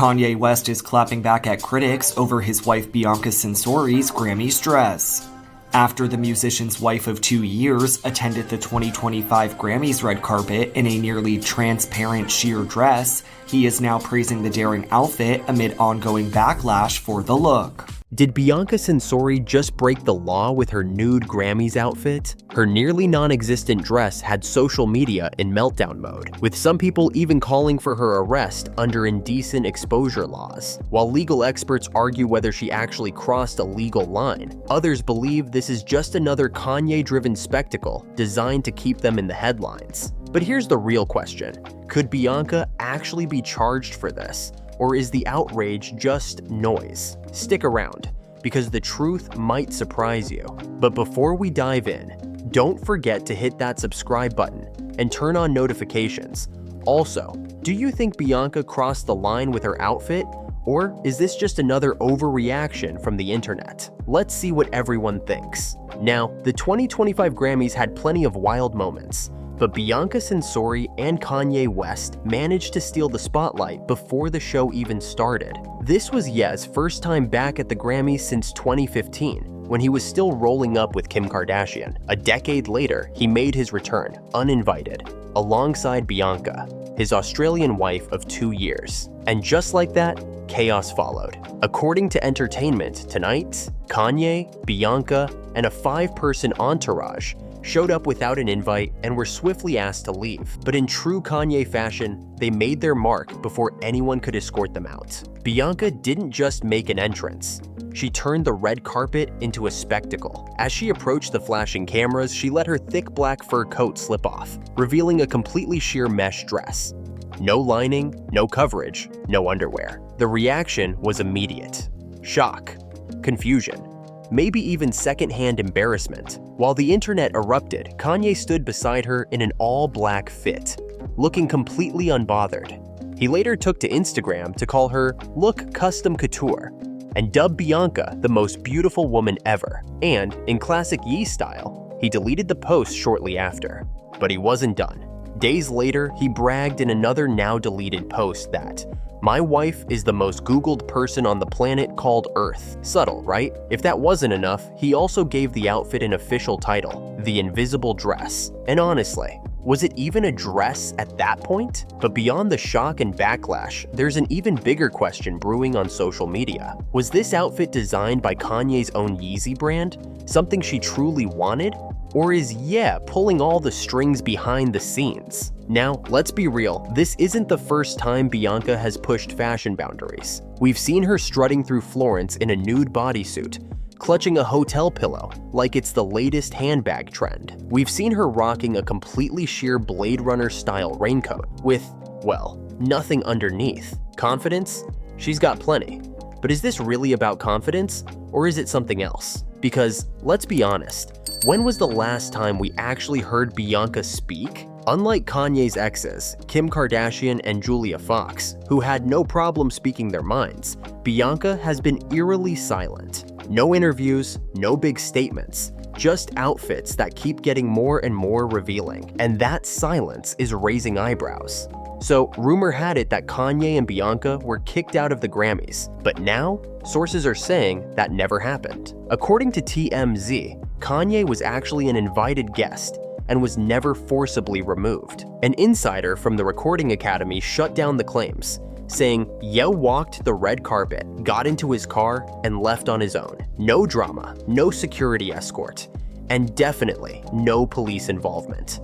Kanye West is clapping back at critics over his wife Bianca Censori's Grammys dress. After the musician's wife of 2 years attended the 2025 Grammys red carpet in a nearly transparent sheer dress, he is now praising the daring outfit amid ongoing backlash for the look. Did Bianca Censori just break the law with her nude Grammys outfit? Her nearly non-existent dress had social media in meltdown mode, with some people even calling for her arrest under indecent exposure laws. While legal experts argue whether she actually crossed a legal line, others believe this is just another Kanye-driven spectacle designed to keep them in the headlines. But here's the real question. Could Bianca actually be charged for this? Or is the outrage just noise? Stick around, because the truth might surprise you. But before we dive in, don't forget to hit that subscribe button and turn on notifications. Also, do you think Bianca crossed the line with her outfit? Or is this just another overreaction from the internet? Let's see what everyone thinks. Now, the 2025 Grammys had plenty of wild moments, but Bianca Censori and Kanye West managed to steal the spotlight before the show even started. This was Ye's first time back at the Grammys since 2015, when he was still rolling up with Kim Kardashian. A decade later, he made his return, uninvited, alongside Bianca, his Australian wife of 2 years. And just like that, chaos followed. According to Entertainment Tonight, Kanye, Bianca, and a 5-person entourage showed up without an invite and were swiftly asked to leave. But in true Kanye fashion, they made their mark before anyone could escort them out. Bianca didn't just make an entrance. She turned the red carpet into a spectacle. As she approached the flashing cameras, she let her thick black fur coat slip off, revealing a completely sheer mesh dress. No lining, no coverage, no underwear. The reaction was immediate. Shock, confusion, maybe even secondhand embarrassment. While the internet erupted, Kanye stood beside her in an all-black fit, looking completely unbothered. He later took to Instagram to call her "Look Custom Couture" and dubbed Bianca the most beautiful woman ever. And, in classic Ye style, he deleted the post shortly after. But he wasn't done. Days later, he bragged in another now-deleted post that, "My wife is the most Googled person on the planet called Earth." Subtle, right? If that wasn't enough, he also gave the outfit an official title, the Invisible Dress. And honestly, was it even a dress at that point? But beyond the shock and backlash, there's an even bigger question brewing on social media. Was this outfit designed by Kanye's own Yeezy brand? Something she truly wanted? Or is Ye pulling all the strings behind the scenes? Now, let's be real, this isn't the first time Bianca has pushed fashion boundaries. We've seen her strutting through Florence in a nude bodysuit, clutching a hotel pillow like it's the latest handbag trend. We've seen her rocking a completely sheer Blade Runner-style raincoat with, well, nothing underneath. Confidence? She's got plenty. But is this really about confidence, or is it something else? Because, let's be honest, when was the last time we actually heard Bianca speak? Unlike Kanye's exes, Kim Kardashian and Julia Fox, who had no problem speaking their minds, Bianca has been eerily silent. No interviews, no big statements, just outfits that keep getting more and more revealing. And that silence is raising eyebrows. So, rumor had it that Kanye and Bianca were kicked out of the Grammys, but now, sources are saying that never happened. According to TMZ, Kanye was actually an invited guest and was never forcibly removed. An insider from the Recording Academy shut down the claims, saying Ye walked the red carpet, got into his car, and left on his own. No drama, no security escort, and definitely no police involvement.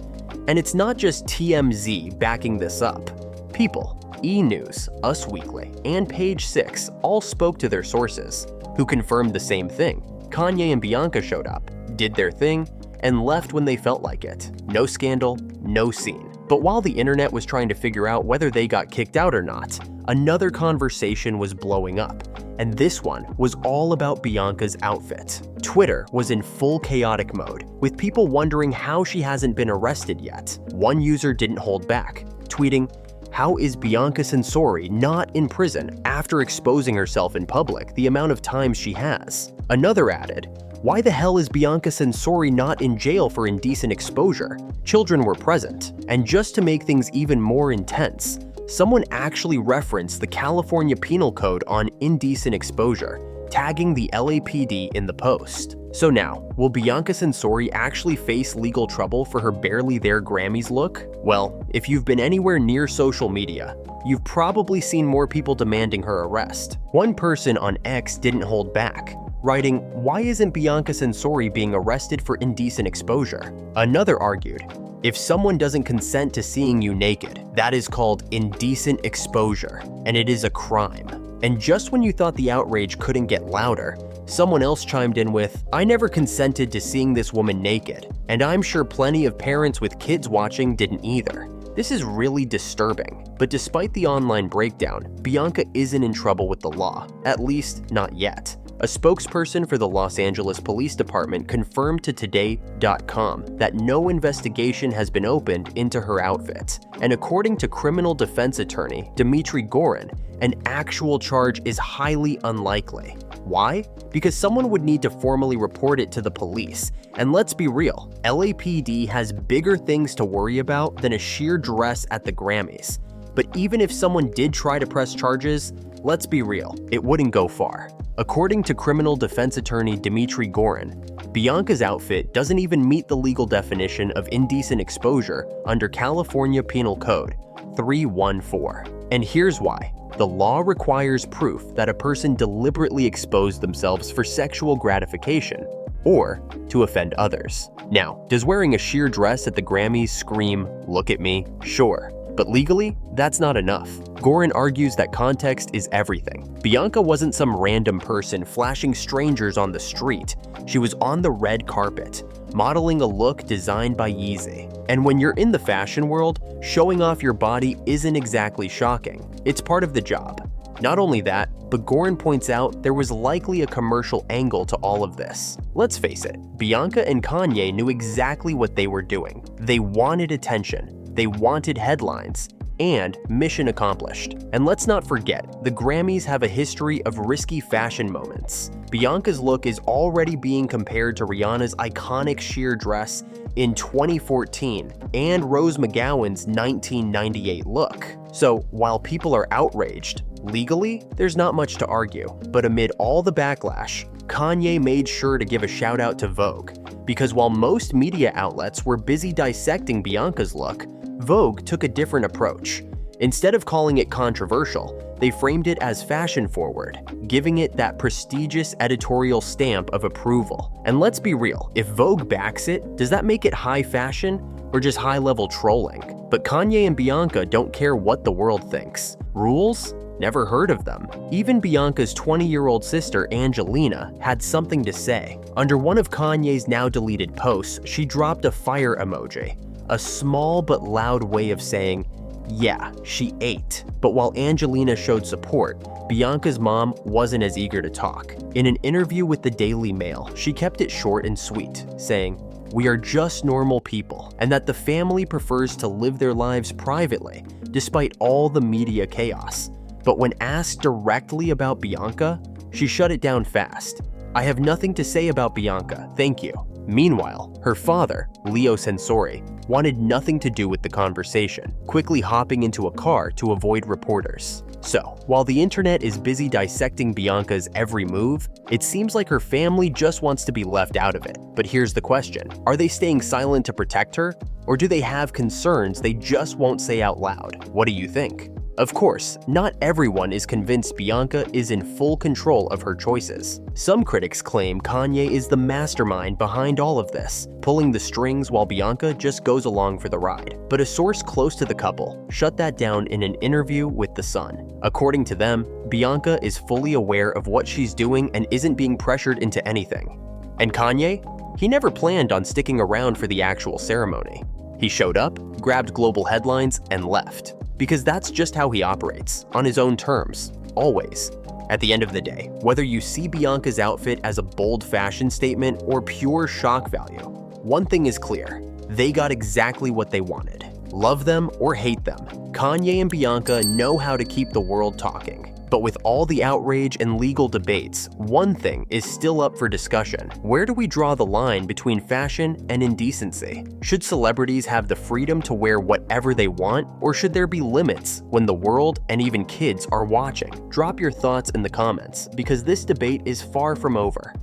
And it's not just TMZ backing this up. People, E! News, Us Weekly, and Page 6 all spoke to their sources, who confirmed the same thing. Kanye and Bianca showed up, did their thing, and left when they felt like it. No scandal, no scene. But while the internet was trying to figure out whether they got kicked out or not, another conversation was blowing up, and this one was all about Bianca's outfit. Twitter was in full chaotic mode, with people wondering how she hasn't been arrested yet. One user didn't hold back, tweeting, "How is Bianca Censori not in prison after exposing herself in public the amount of times she has?" Another added, "Why the hell is Bianca Censori not in jail for indecent exposure? Children were present." And just to make things even more intense, someone actually referenced the California Penal Code on indecent exposure, tagging the LAPD in the post. So now, will Bianca Censori actually face legal trouble for her barely there Grammys look? Well, if you've been anywhere near social media, you've probably seen more people demanding her arrest. One person on X didn't hold back, writing, "Why isn't Bianca Censori being arrested for indecent exposure?" Another argued, "If someone doesn't consent to seeing you naked, that is called indecent exposure, and it is a crime." And just when you thought the outrage couldn't get louder, someone else chimed in with, "I never consented to seeing this woman naked, and I'm sure plenty of parents with kids watching didn't either." This is really disturbing, but despite the online breakdown, Bianca isn't in trouble with the law, at least not yet. A spokesperson for the Los Angeles Police Department confirmed to Today.com that no investigation has been opened into her outfit. And according to criminal defense attorney Dimitri Gorin, an actual charge is highly unlikely. Why? Because someone would need to formally report it to the police. And let's be real, LAPD has bigger things to worry about than a sheer dress at the Grammys. But even if someone did try to press charges, let's be real, it wouldn't go far. According to criminal defense attorney Dimitri Gorin, Bianca's outfit doesn't even meet the legal definition of indecent exposure under California Penal Code 314. And here's why. The law requires proof that a person deliberately exposed themselves for sexual gratification or to offend others. Now, does wearing a sheer dress at the Grammys scream, "Look at me"? Sure. But legally, that's not enough. Gorin argues that context is everything. Bianca wasn't some random person flashing strangers on the street. She was on the red carpet, modeling a look designed by Yeezy. And when you're in the fashion world, showing off your body isn't exactly shocking. It's part of the job. Not only that, but Gorin points out there was likely a commercial angle to all of this. Let's face it, Bianca and Kanye knew exactly what they were doing. They wanted attention. They wanted headlines, and mission accomplished. And let's not forget, the Grammys have a history of risky fashion moments. Bianca's look is already being compared to Rihanna's iconic sheer dress in 2014 and Rose McGowan's 1998 look. So while people are outraged, legally, there's not much to argue. But amid all the backlash, Kanye made sure to give a shout out to Vogue, because while most media outlets were busy dissecting Bianca's look, Vogue took a different approach. Instead of calling it controversial, they framed it as fashion-forward, giving it that prestigious editorial stamp of approval. And let's be real, if Vogue backs it, does that make it high fashion or just high-level trolling? But Kanye and Bianca don't care what the world thinks. Rules? Never heard of them. Even Bianca's 20-year-old sister, Angelina, had something to say. Under one of Kanye's now-deleted posts, she dropped a fire emoji, a small but loud way of saying, "Yeah, she ate." But while Angelina showed support, Bianca's mom wasn't as eager to talk. In an interview with the Daily Mail, she kept it short and sweet, saying, "We are just normal people," and that the family prefers to live their lives privately, despite all the media chaos. But when asked directly about Bianca, she shut it down fast. "I have nothing to say about Bianca, thank you." Meanwhile, her father, Leo Censori, wanted nothing to do with the conversation, quickly hopping into a car to avoid reporters. So, while the internet is busy dissecting Bianca's every move, it seems like her family just wants to be left out of it. But here's the question, are they staying silent to protect her? Or do they have concerns they just won't say out loud? What do you think? Of course, not everyone is convinced Bianca is in full control of her choices. Some critics claim Kanye is the mastermind behind all of this, pulling the strings while Bianca just goes along for the ride. But a source close to the couple shut that down in an interview with The Sun. According to them, Bianca is fully aware of what she's doing and isn't being pressured into anything. And Kanye? He never planned on sticking around for the actual ceremony. He showed up, grabbed global headlines, and left. Because that's just how he operates, on his own terms, always. At the end of the day, whether you see Bianca's outfit as a bold fashion statement or pure shock value, one thing is clear, they got exactly what they wanted. Love them or hate them, Kanye and Bianca know how to keep the world talking. But with all the outrage and legal debates, one thing is still up for discussion. Where do we draw the line between fashion and indecency? Should celebrities have the freedom to wear whatever they want, or should there be limits when the world and even kids are watching? Drop your thoughts in the comments, because this debate is far from over.